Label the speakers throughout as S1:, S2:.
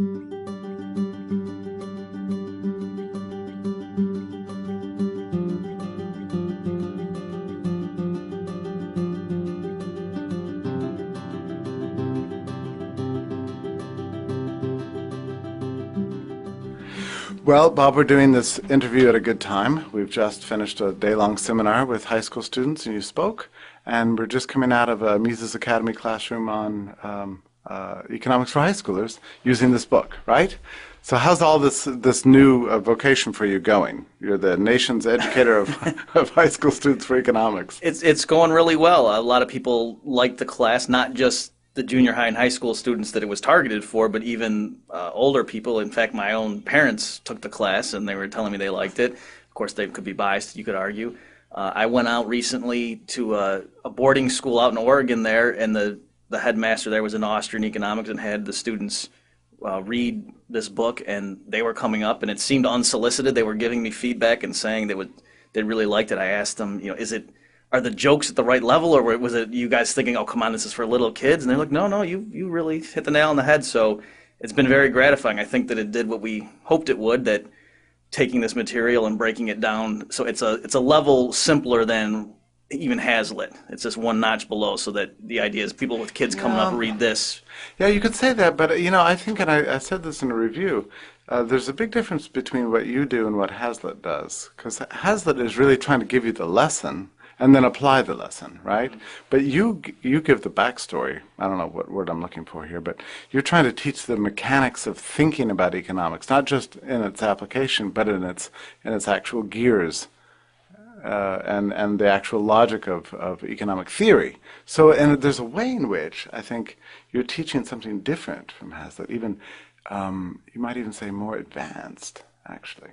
S1: Well, Bob, we're doing this interview at a good time. We've just finished a day-long seminar with high school students, and you spoke. And we're just coming out of a Mises Academy classroom on economics for high schoolers using this book, right? So how's all this new vocation for you going? You're the nation's educator of high school students for economics.
S2: It's going really well. A lot of people like the class, not just the junior high and high school students that it was targeted for, but even older people. In fact, my own parents took the class, and they were telling me they liked it. Of course, they could be biased, you could argue. I went out recently to a boarding school out in Oregon there, and the headmaster there was in Austrian economics and had the students read this book, and they were coming up, and it seemed unsolicited. They were giving me feedback and saying they really liked it. I asked them, are the jokes at the right level, or was it you guys thinking, oh, come on, this is for little kids? And they're like, no, you really hit the nail on the head. So it's been very gratifying. I think that it did what we hoped it would, that taking this material and breaking it down, so it's a level simpler than even Hazlitt. It's just one notch below, so that the idea is people with kids coming up read this.
S1: Yeah, you could say that, but I think, and I said this in a review, there's a big difference between what you do and what Hazlitt does, because Hazlitt is really trying to give you the lesson and then apply the lesson, right? But you give the backstory. I don't know what word I'm looking for here, but you're trying to teach the mechanics of thinking about economics, not just in its application, but in its actual gears and the actual logic of economic theory. So, and there's a way in which I think you're teaching something different from Hazlitt, even you might even say more advanced, actually.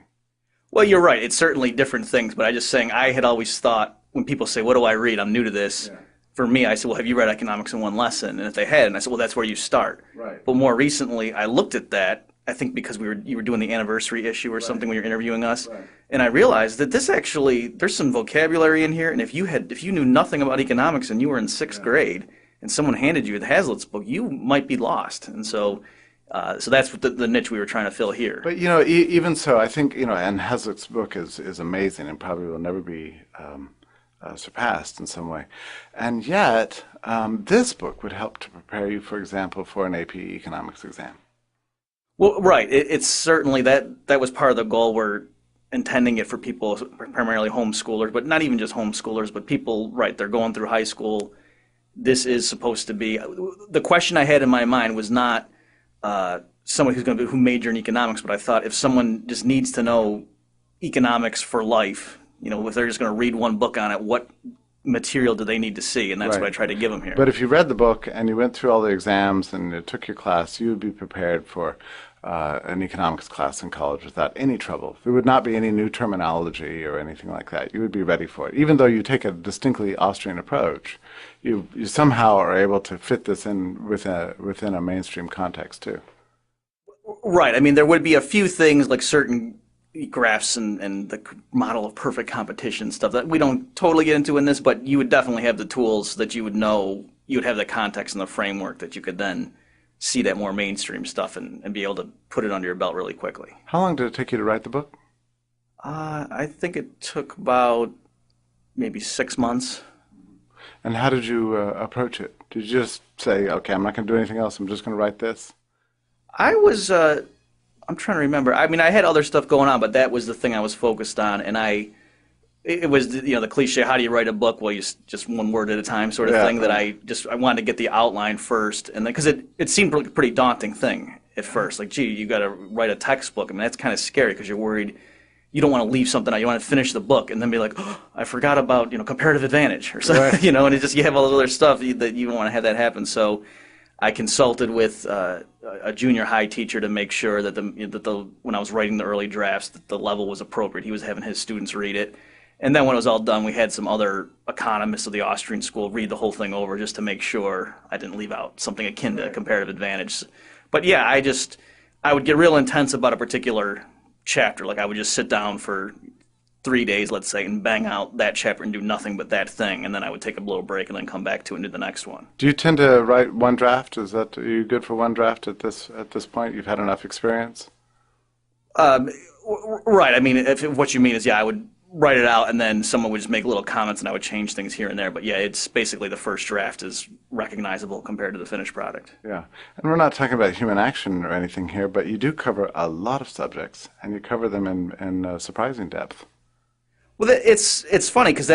S2: Well, you're right. It's certainly different things, but I'm just saying I had always thought, when people say, what do I read? I'm new to this. Yeah. For me, I said, well, have you read Economics in One Lesson? And if they had, and I said, well, that's where you start.
S1: Right.
S2: But more recently, I looked at that, I think because you were doing the anniversary issue or something when you were interviewing us, and I realized that this actually, there's some vocabulary in here, and if you knew nothing about economics and you were in sixth grade, and someone handed you the Hazlitt's book, you might be lost. And so that's what the niche we were trying to fill here.
S1: But even so, I think and Hazlitt's book is amazing and probably will never be surpassed in some way, and yet this book would help to prepare you, for example, for an AP economics exam.
S2: Well, right. It's certainly that was part of the goal. We're intending it for people, primarily homeschoolers, but not even just homeschoolers, but people, right, they're going through high school. This is supposed to be, the question I had in my mind was not someone who major in economics, but I thought if someone just needs to know economics for life, if they're just going to read one book on it, what material do they need to see? And that's what I try to give them here.
S1: But if you read the book and you went through all the exams and you took your class, you would be prepared for an economics class in college without any trouble. There would not be any new terminology or anything like that. You would be ready for it. Even though you take a distinctly Austrian approach, you somehow are able to fit this in within a mainstream context too.
S2: Right. I mean, there would be a few things like certain graphs and the model of perfect competition stuff that we don't totally get into in this, but you would definitely have the tools that you would know, you would have the context and the framework that you could then see that more mainstream stuff and be able to put it under your belt really quickly.
S1: How long did it take you to write the book?
S2: I think it took about maybe 6 months.
S1: And how did you approach it? Did you just say, okay, I'm not going to do anything else, I'm just going to write this?
S2: I was I'm trying to remember. I mean, I had other stuff going on, but that was the thing I was focused on. And it was, the cliche, how do you write a book? Well, you just one word at a time sort of thing that I wanted to get the outline first. And then, because it seemed like a pretty daunting thing at first. Like, gee, you got to write a textbook. I mean, that's kind of scary because you're worried. You don't want to leave something out. You want to finish the book and then be like, oh, I forgot about, comparative advantage or something,
S1: right.
S2: And it just, you have all this other stuff that you don't want to have that happen. So I consulted with a junior high teacher to make sure that when I was writing the early drafts, that the level was appropriate. He was having his students read it. And then when it was all done, we had some other economists of the Austrian school read the whole thing over just to make sure I didn't leave out something akin to comparative advantage. But yeah, I would get real intense about a particular chapter. Like I would just sit down to 3 days, let's say, and bang out that chapter and do nothing but that thing, and then I would take a little break and then come back to it and do the next one.
S1: Do you tend to write one draft? Are you good for one draft at this point? You've had enough experience?
S2: Um, right. I mean, if what you mean is, yeah, I would write it out and then someone would just make little comments and I would change things here and there. But yeah, it's basically the first draft is recognizable compared to the finished product.
S1: Yeah. And we're not talking about human action or anything here, but you do cover a lot of subjects, and you cover them in surprising depth.
S2: Well, it's funny because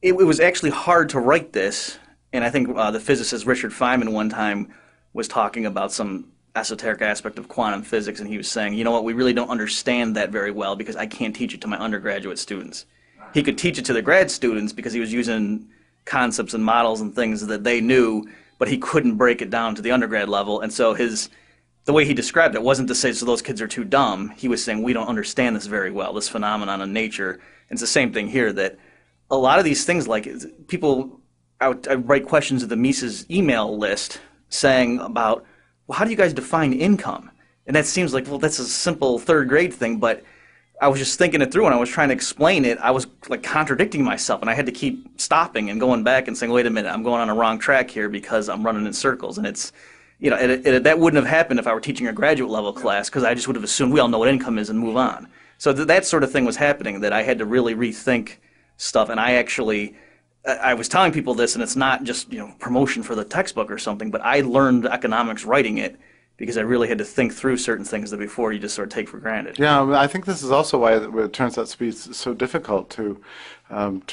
S2: it was actually hard to write this, and I think the physicist Richard Feynman one time was talking about some esoteric aspect of quantum physics, and he was saying, you know what, we really don't understand that very well because I can't teach it to my undergraduate students. He could teach it to the grad students because he was using concepts and models and things that they knew, but he couldn't break it down to the undergrad level, and so the way he described it wasn't to say, so those kids are too dumb. He was saying, we don't understand this very well, this phenomenon in nature. And it's the same thing here, that a lot of these things, like people, I write questions at the Mises email list saying about, well, how do you guys define income? And that seems like, well, that's a simple third grade thing, but I was just thinking it through and I was trying to explain it. I was like contradicting myself, and I had to keep stopping and going back and saying, wait a minute, I'm going on a wrong track here because I'm running in circles. And it's, you know, that wouldn't have happened if I were teaching a graduate level class, because I just would have assumed we all know what income is and move on. So that sort of thing was happening, that I had to really rethink stuff. And I was telling people this, and it's not just, you know, promotion for the textbook or something, but I learned economics writing it because I really had to think through certain things that before you just sort of take for granted.
S1: Yeah, I think this is also why it turns out to be so difficult to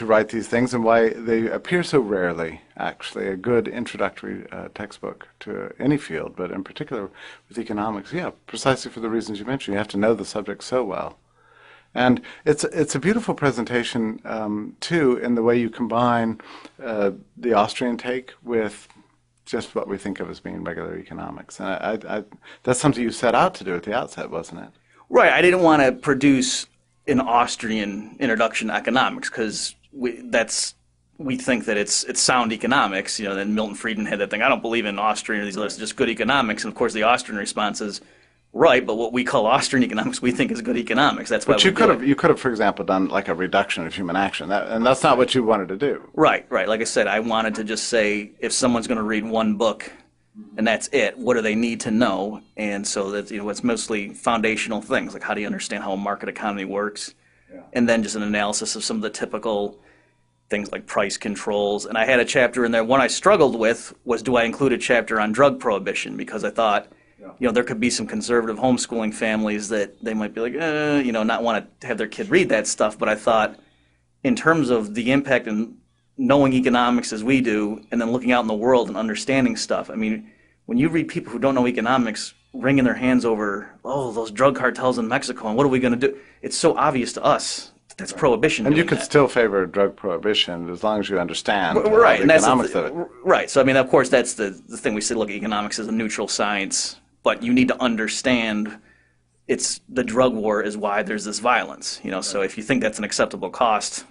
S1: write these things, and why they appear so rarely, actually. A good introductory textbook to any field, but in particular with economics, yeah, precisely for the reasons you mentioned. You have to know the subject so well. And it's a beautiful presentation, too, in the way you combine the Austrian take with just what we think of as being regular economics. And that's something you set out to do at the outset, wasn't it?
S2: Right. I didn't want to produce an Austrian introduction to economics because we think that it's sound economics. You know, then Milton Friedman had that thing, I don't believe in Austrian or these lists, just good economics. And of course the Austrian response is, right, but what we call Austrian economics, we think is good economics. That's why. But
S1: you could have, for example, done like a reduction of human action, and that's not what you wanted to do.
S2: Right. Like I said, I wanted to just say, if someone's going to read one book, and that's it, what do they need to know? And so that, you know, it's mostly foundational things, like how do you understand how a market economy works, and then just an analysis of some of the typical things like price controls. And I had a chapter in there. One I struggled with was, do I include a chapter on drug prohibition? Because I thought, you know, there could be some conservative homeschooling families that they might be like, you know, not want to have their kid read that stuff. But I thought, in terms of the impact and knowing economics as we do, and then looking out in the world and understanding stuff, I mean, when you read people who don't know economics wringing their hands over, oh, those drug cartels in Mexico, and what are we going to do? It's so obvious to us that that's prohibition.
S1: And you can still favor drug prohibition as long as you understand
S2: right,
S1: the economics of it.
S2: Right. So, I mean, of course, that's the thing. We say, look, economics is a neutral science. But you need to understand the drug war is why there's this violence. You know, so if you think that's an acceptable cost,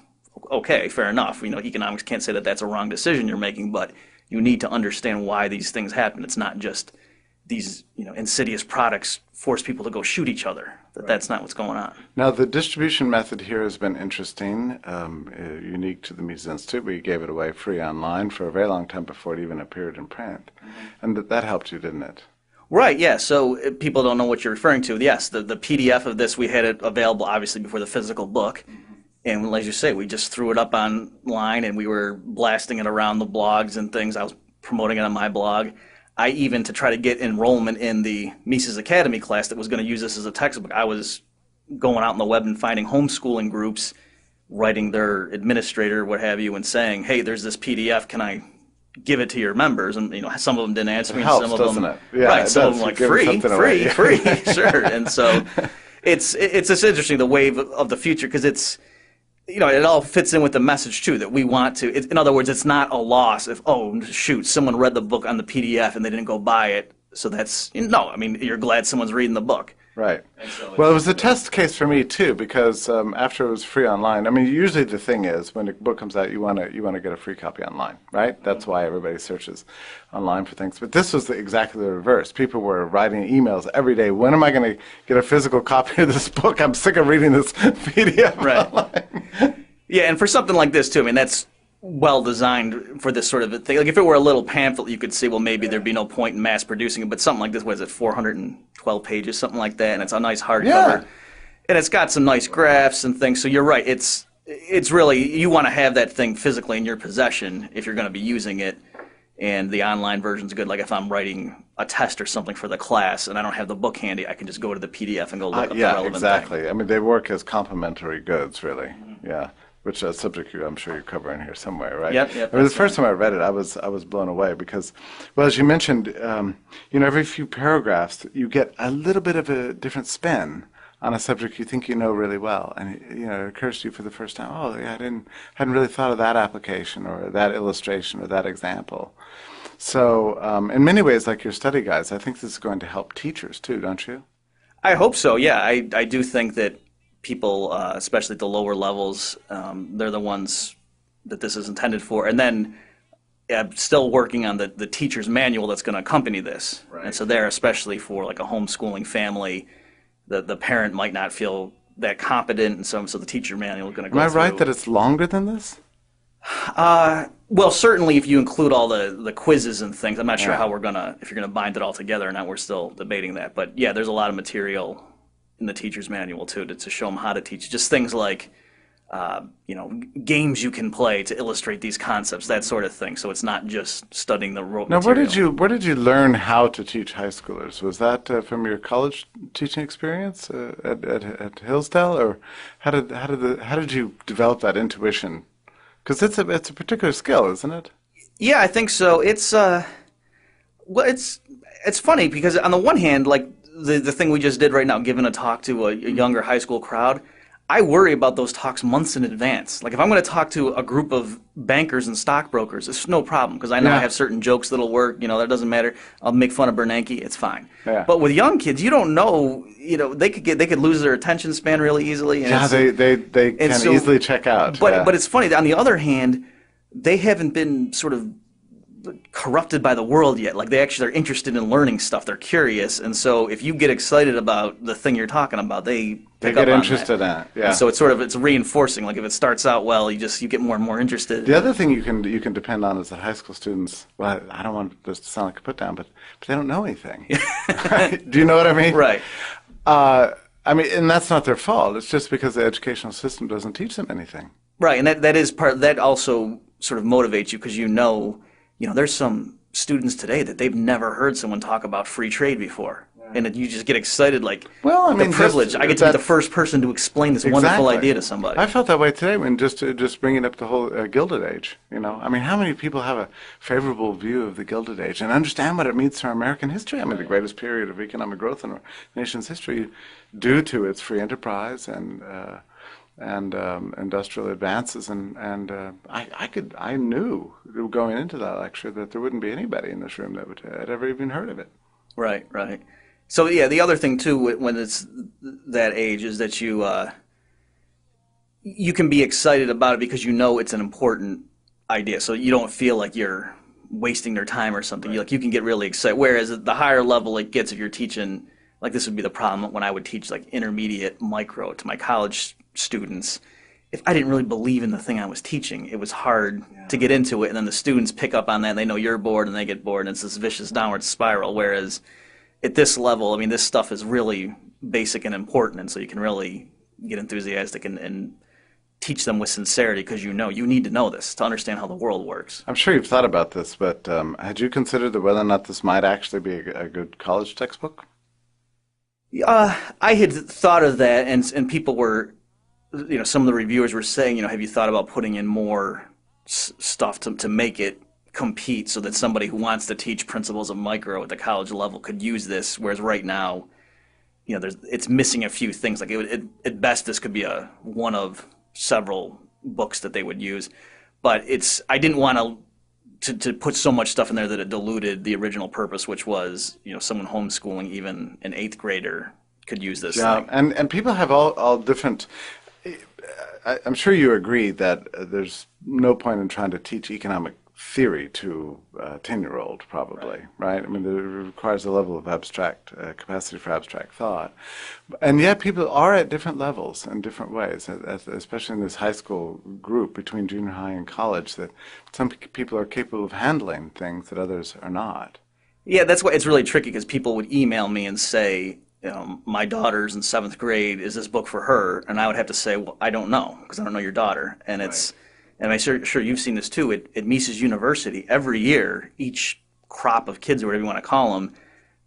S2: okay, fair enough. You know, economics can't say that that's a wrong decision you're making, but you need to understand why these things happen. It's not just these, you know, insidious products force people to go shoot each other. That's not what's going on.
S1: Now, the distribution method here has been interesting, unique to the Mises Institute. We gave it away free online for a very long time before it even appeared in print. And that helped you, didn't it?
S2: Right, yeah. So if people don't know what you're referring to, yes, the PDF of this, we had it available obviously before the physical book. And as you say, we just threw it up online and we were blasting it around the blogs and things. I was promoting it on my blog. I even, to try to get enrollment in the Mises Academy class that was going to use this as a textbook, I was going out on the web and finding homeschooling groups, writing their administrator, what have you, and saying, hey, there's this PDF, can I give it to your members? And, you know, some of them didn't answer me.
S1: It helps,
S2: some of
S1: doesn't
S2: them,
S1: it? Yeah,
S2: right, some of them like, free, sure. And so it's just interesting, the wave of the future, because it's, you know, it all fits in with the message, too, that we want to. In other words, it's not a loss if, oh, shoot, someone read the book on the PDF and they didn't go buy it. So that's, no, I mean, you're glad someone's reading the book.
S1: Right.
S2: And so
S1: Well, it
S2: it's,
S1: was a test case for me too because after it was free online. I mean, usually the thing is when a book comes out, you want to get a free copy online, right? That's why everybody searches online for things. But this was exactly the reverse. People were writing emails every day. When am I going to get a physical copy of this book? I'm sick of reading this PDF
S2: right.
S1: online.
S2: Yeah, and for something like this too, I mean, that's well designed for this sort of a thing. Like if it were a little pamphlet, you could see, well, maybe there'd be no point in mass producing it. But something like this, what is it, 412 pages, something like that, and it's a nice
S1: Yeah.
S2: hardcover, and it's got some nice graphs and things. So you're right. It's really, you want to have that thing physically in your possession if you're going to be using it. And the online version's good. Like if I'm writing a test or something for the class and I don't have the book handy, I can just go to the PDF and go look up the
S1: Yeah,
S2: relevant
S1: exactly.
S2: thing.
S1: I mean, they work as complementary goods, really. Yeah, which is a subject I'm sure you cover in here somewhere, right?
S2: Yep,
S1: I mean, the
S2: that's
S1: first time I read it, I was blown away because, well, as you mentioned, every few paragraphs you get a little bit of a different spin on a subject you think you know really well, and it occurs to you for the first time. Oh, yeah, hadn't really thought of that application or that illustration or that example. So, in many ways, like your study guides, I think this is going to help teachers too, don't you?
S2: I hope so. Yeah, I do think that people, especially at the lower levels, they're the ones that this is intended for. And then I'm still working on the teacher's manual that's going to accompany this.
S1: Right.
S2: And so there, especially for like a homeschooling family, the parent might not feel that competent, and so the teacher manual is going to
S1: Am
S2: go
S1: I right
S2: through.
S1: that it's longer than this?
S2: Well, certainly if you include all the quizzes and things, I'm not sure
S1: Yeah.
S2: how if you're gonna bind it all together or not. We're still debating that. But yeah, there's a lot of material in the teacher's manual too to show them how to teach. Just things like, games you can play to illustrate these concepts, that sort of thing. So it's not just studying the rote
S1: Now,
S2: material.
S1: where did you learn how to teach high schoolers? Was that from your college teaching experience at Hillsdale, or how did you develop that intuition? Because it's a particular skill, isn't it?
S2: Yeah, I think so. Well, it's funny because on the one hand, like the thing we just did right now, giving a talk to a younger high school crowd, I worry about those talks months in advance. Like if I'm going to talk to a group of bankers and stockbrokers, it's no problem because I know I
S1: Yeah.
S2: have certain jokes that'll work. That doesn't matter. I'll make fun of Bernanke. It's fine.
S1: Yeah.
S2: But with young kids, you don't know. They could lose their attention span really easily. And
S1: Yeah, they can
S2: so-
S1: easily check out.
S2: But
S1: Yeah.
S2: but it's funny. On the other hand, they haven't been sort of corrupted by the world yet. Like they're interested in learning stuff. They're curious, and so if you get excited about the thing you're talking about, they
S1: They
S2: pick
S1: get
S2: up on
S1: interested
S2: that.
S1: in it. Yeah.
S2: And so it's reinforcing. Like if it starts out well, you get more and more interested.
S1: The other thing you can depend on is that high school students. Well, I don't want this to sound like a put down, but they don't know anything. Do you know what I mean?
S2: Right.
S1: I mean, and that's not their fault. It's just because the educational system doesn't teach them anything.
S2: Right, and that is part that also sort of motivates you because there's some students today that they've never heard someone talk about free trade before. And you just get excited, like,
S1: Well, I mean,
S2: the privilege.
S1: just
S2: I get to be the
S1: that-
S2: first person to explain this wonderful
S1: Exactly.
S2: idea to somebody.
S1: I felt that way today when just bringing up the whole Gilded Age. I mean, how many people have a favorable view of the Gilded Age and understand what it means to our American history? I mean, the greatest period of economic growth in our nation's history, due to its free enterprise and industrial advances, and I knew going into that lecture that there wouldn't be anybody in this room that had ever even heard of it.
S2: Right, right. So yeah, the other thing too, when it's that age, is that you can be excited about it because it's an important idea. So you don't feel like you're wasting their time or something.
S1: Right.
S2: You can get really excited. Whereas at the higher level it gets, if you're teaching, like this would be the problem when I would teach like intermediate micro to my college students. If I didn't really believe in the thing I was teaching, it was hard to get into it. And then the students pick up on that, and they know you're bored, and they get bored, and it's this vicious downward spiral. Whereas at this level, I mean, this stuff is really basic and important, and so you can really get enthusiastic and teach them with sincerity because you need to know this to understand how the world works.
S1: I'm sure you've thought about this, but had you considered whether or not this might actually be a good college textbook?
S2: I had thought of that, and people were, some of the reviewers were saying, have you thought about putting in more stuff to make it compete so that somebody who wants to teach principles of micro at the college level could use this, whereas right now, it's missing a few things. Like at best, this could be one of several books that they would use, but I didn't want to put so much stuff in there that it diluted the original purpose, which was someone homeschooling even an eighth grader could use this
S1: Yeah,
S2: thing.
S1: and people have all different. I'm sure you agree that there's no point in trying to teach economic theory to a 10-year-old, probably, right? I mean, it requires a level of abstract capacity for abstract thought. And yet people are at different levels in different ways, especially in this high school group between junior high and college, that some people are capable of handling things that others are not.
S2: Yeah, that's why it's really tricky because people would email me and say, my daughter's in seventh grade. Is this book for her? And I would have to say, well, I don't know because I don't know your daughter. And
S1: Right.
S2: and I'm sure you've seen this too. At Mises University, every year, each crop of kids or whatever you want to call them,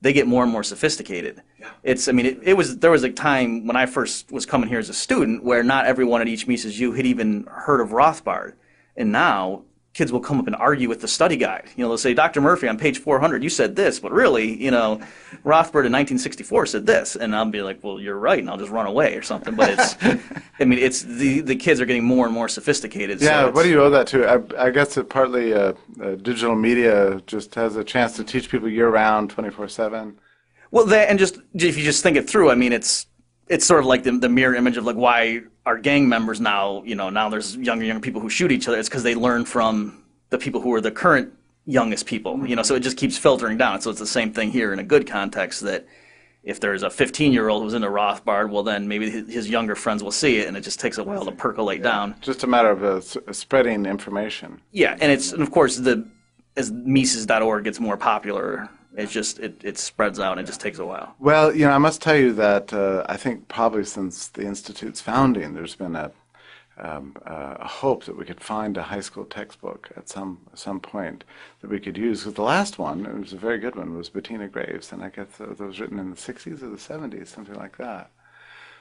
S2: they get more and more sophisticated.
S1: Yeah.
S2: I mean, there was a time when I first was coming here as a student where not everyone at each Mises U had even heard of Rothbard. And now kids will come up and argue with the study guide. They'll say, Dr. Murphy, on page 400, you said this, but really, Rothbard in 1964 said this. And I'll be like, well, you're right, and I'll just run away or something. But I mean, it's the kids are getting more and more sophisticated.
S1: Yeah,
S2: So
S1: what do you owe that to? I guess that partly digital media just has a chance to teach people year-round, 24/7.
S2: well, that and just if you just think it through, I mean, it's sort of like the mirror image of like why our gang members now, now there's younger people who shoot each other. It's because they learn from the people who are the current youngest people, so it just keeps filtering down. So it's the same thing here in a good context that if there's a 15-year-old who's into Rothbard, well, then maybe his younger friends will see it, and it just takes a while to percolate down.
S1: Just a matter of spreading information.
S2: Yeah, and of course as Mises.org gets more popular, it spreads out and it just takes a while.
S1: Well, I must tell you that I think probably since the Institute's founding, there's been a hope that we could find a high school textbook at some point that we could use. Because the last one, it was a very good one, was Bettina Graves, and I guess that was written in the 60s or the 70s, something like that.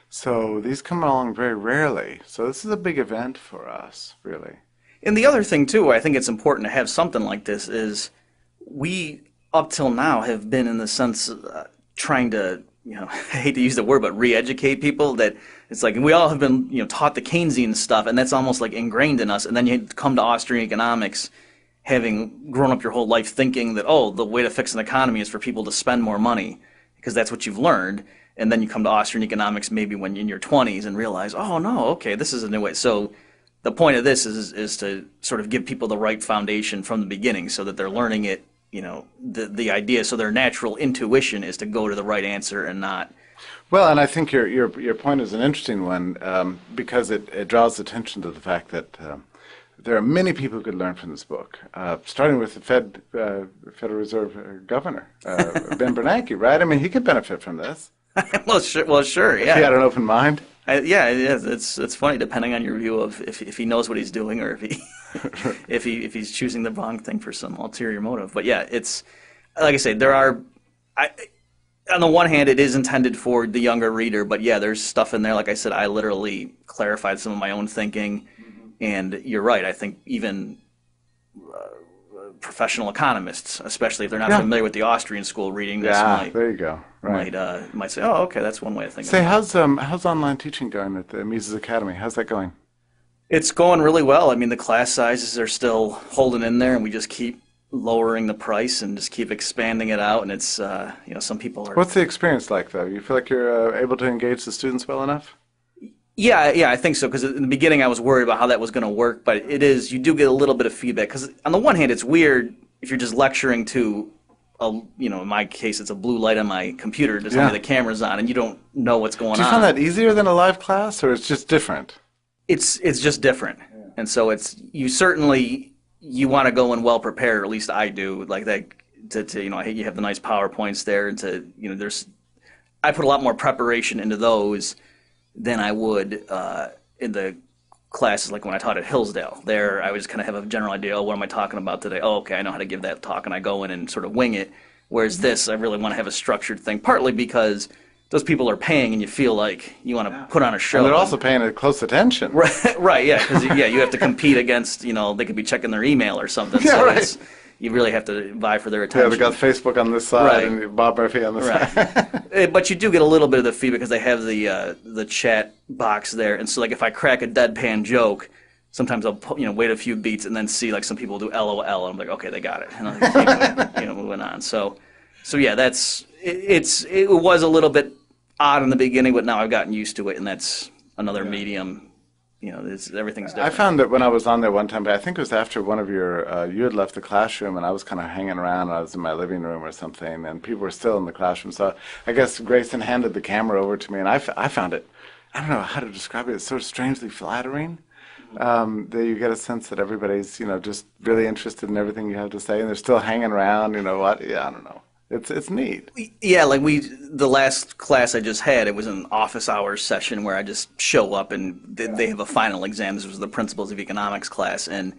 S1: So these come along very rarely. So this is a big event for us, really.
S2: And the other thing too, I think it's important to have something like this is we up till now have been in the sense trying to, I hate to use the word, but re-educate people that it's like we all have been, taught the Keynesian stuff, and that's almost like ingrained in us. And then you come to Austrian economics, having grown up your whole life thinking that, oh, the way to fix an economy is for people to spend more money because that's what you've learned. And then you come to Austrian economics maybe when you're in your 20s and realize, oh, no, okay, this is a new way. So the point of this is to sort of give people the right foundation from the beginning so that they're learning it, the idea. So their natural intuition is to go to the right answer and not.
S1: Well, and I think your point is an interesting one because it draws attention to the fact that there are many people who could learn from this book, starting with the Federal Reserve Governor, Ben Bernanke, right? I mean, he could benefit from this
S2: Well, sure,
S1: if he had
S2: yeah.
S1: an open mind.
S2: Yeah, it is. It's funny depending on your view of if he knows what he's doing or if he if he's choosing the wrong thing for some ulterior motive. But yeah, it's like I say, on the one hand, it is intended for the younger reader, but yeah, there's stuff in there. Like I said, I literally clarified some of my own thinking, and you're right. I think even professional economists, especially if they're not
S1: Yeah.
S2: familiar with the Austrian school, reading this
S1: Yeah, there you go. Right.
S2: might say, oh, okay, that's one way of thinking.
S1: Say,
S2: about it.
S1: how's online teaching going at the Mises Academy? How's that going?
S2: It's going really well. I mean, the class sizes are still holding in there, and we just keep lowering the price and just keep expanding it out. And it's, some people are.
S1: What's the experience like, though? You feel like you're able to engage the students well enough?
S2: Yeah, I think so. Because in the beginning, I was worried about how that was going to work, but you do get a little bit of feedback. Because on the one hand, it's weird if you're just lecturing to, in my case, it's a blue light on my computer to tell me the camera's on, and you don't know what's going on.
S1: Do you find that easier than a live class, or it's just different?
S2: It's just different, and so you want to go in well prepared, or at least I do, like that. You have the nice PowerPoints there, and I put a lot more preparation into those than I would in the classes like when I taught at Hillsdale. There, I would just kind of have a general idea, oh, what am I talking about today? Oh, okay, I know how to give that talk, and I go in and sort of wing it. Whereas this, I really want to have a structured thing, partly because those people are paying and you feel like you want to put on a show.
S1: And they're also paying it close attention.
S2: Right, yeah, because you have to compete against, they could be checking their email or something.
S1: Yeah,
S2: So
S1: right.
S2: you really have to vie for their attention.
S1: Yeah, they got Facebook on this side
S2: Right.
S1: and Bob Murphy on this side.
S2: But you do get a little bit of the feedback because they have the chat box there, and so like if I crack a deadpan joke, sometimes I'll wait a few beats and then see like some people do LOL, and I'm like, okay, they got it, and I'll keep moving on. So yeah, it was a little bit odd in the beginning, but now I've gotten used to it, and that's another medium. Everything's
S1: I
S2: different.
S1: found that when I was on there one time, but I think it was after one of your, you had left the classroom and I was kind of hanging around. I was in my living room or something, and people were still in the classroom. So I guess Grayson handed the camera over to me, and I found it, I don't know how to describe it, it's sort of strangely flattering. That you get a sense that everybody's, just really interested in everything you have to say, and they're still hanging around, what? Yeah, I don't know. It's neat.
S2: Yeah, like the last class I just had, it was an office hours session where I just show up and they have a final exam. This was the principles of economics class, and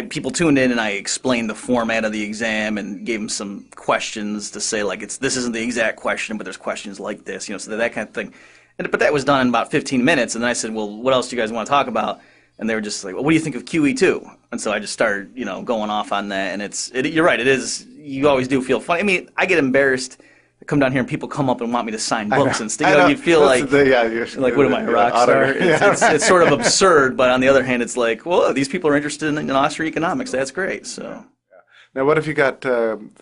S2: people tuned in and I explained the format of the exam and gave them some questions to say like this isn't the exact question, but there's questions like this, so that kind of thing. But that was done in about 15 minutes, and then I said, well, what else do you guys want to talk about? And they were just like, well, what do you think of QE2? And so I just started, going off on that, and you're right, it is, you always do feel funny. I mean, I get embarrassed to come down here and people come up and want me to sign
S1: I know.
S2: books and
S1: I
S2: stuff.
S1: know.
S2: You feel
S1: That's
S2: like,
S1: the, yeah, you're,
S2: what am I, a rock star? It's sort of absurd, but on the other hand, it's like, well, these people are interested in Austrian economics. That's great. So.
S1: Now, what have you got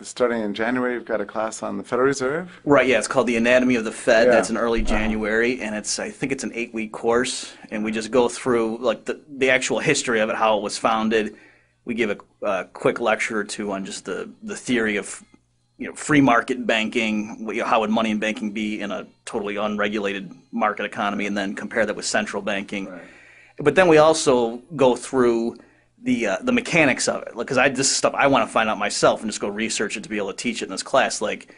S1: starting in January? You've got a class on the Federal Reserve?
S2: Right, yeah, it's called The Anatomy of the Fed.
S1: Yeah.
S2: That's in early January, and I think it's an 8-week course, and we just go through like the actual history of it, how it was founded. We give a quick lecture or two on just the theory of free market banking, how would money in banking be in a totally unregulated market economy, and then compare that with central banking.
S1: Right.
S2: But then we also go through the mechanics of it, because this is stuff I want to find out myself and just go research it to be able to teach it in this class. Like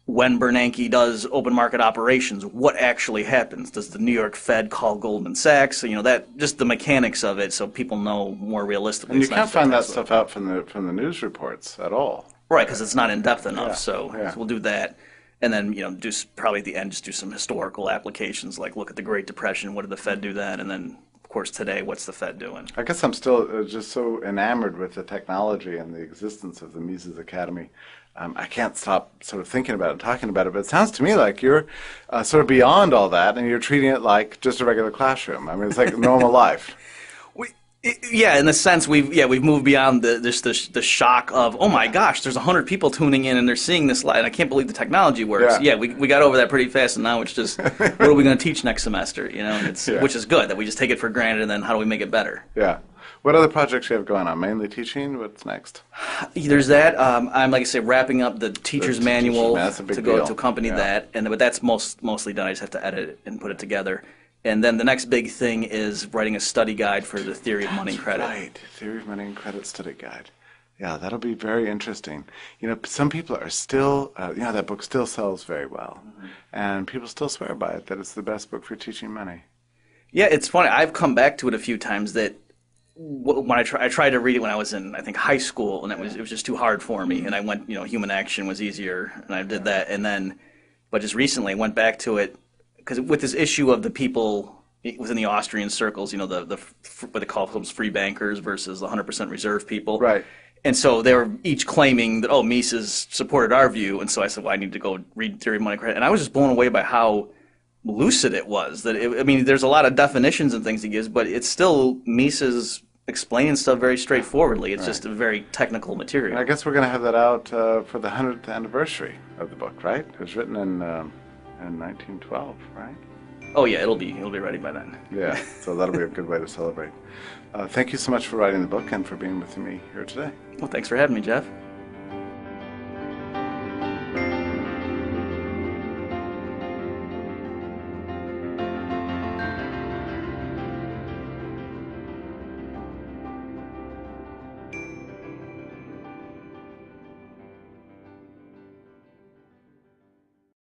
S2: when Bernanke does open market operations, what actually happens? Does the New York Fed call Goldman Sachs? So, that just the mechanics of it, so people know more realistically.
S1: And you can't find that stuff out from the news reports at all.
S2: Right, because it's not in depth enough.
S1: Yeah,
S2: So,
S1: yeah.
S2: so we'll do that, and then probably at the end just do some historical applications, like look at the Great Depression. What did the Fed do then? And then of course today, what's the Fed doing?
S1: I guess I'm still just so enamored with the technology and the existence of the Mises Academy. I can't stop sort of thinking about it and talking about it, but it sounds to me like you're sort of beyond all that and you're treating it like just a regular classroom. I mean, it's like normal life.
S2: Yeah, in the sense we've moved beyond the shock of, oh my gosh, there's 100 people tuning in and they're seeing this live, and I can't believe the technology works.
S1: Yeah.
S2: Yeah, we got over that pretty fast, and now it's just what are we going to teach next semester? And which is good that we just take it for granted, and then how do we make it better?
S1: Yeah. What other projects do you have going on? Mainly teaching? What's next?
S2: There's that. I'm, like I say, wrapping up the teacher's manual
S1: that's a big
S2: to go
S1: deal.
S2: to accompany that, but that's mostly done. I just have to edit it and put it together. And then the next big thing is writing a study guide for the theory of money and credit.
S1: Right. Theory of Money and Credit Study Guide. Yeah, that'll be very interesting. Some people are still, that book still sells very well. Mm-hmm. And people still swear by it, that it's the best book for teaching money.
S2: Yeah, it's funny. I've come back to it a few times that when I tried to read it when I was in, I think, high school, and it was just too hard for me. And I went, Human Action was easier, and I did that. And then, but just recently went back to it, because with this issue of the people within the Austrian circles, the what they call themselves free bankers versus the 100% reserve people.
S1: Right.
S2: And so they were each claiming that, Mises supported our view. And so I said, well, I need to go read Theory of Money and Credit. And I was just blown away by how lucid it was. There's a lot of definitions and things he gives, but it's still Mises explaining stuff very straightforwardly. It's just a very technical material.
S1: And I guess we're going to have that out for the 100th anniversary of the book, right? It was written in 1912, right?
S2: Oh yeah, it'll be ready by then.
S1: Yeah, so that'll be a good way to celebrate. Thank you so much for writing the book and for being with me here today.
S2: Well, thanks for having me, Jeff.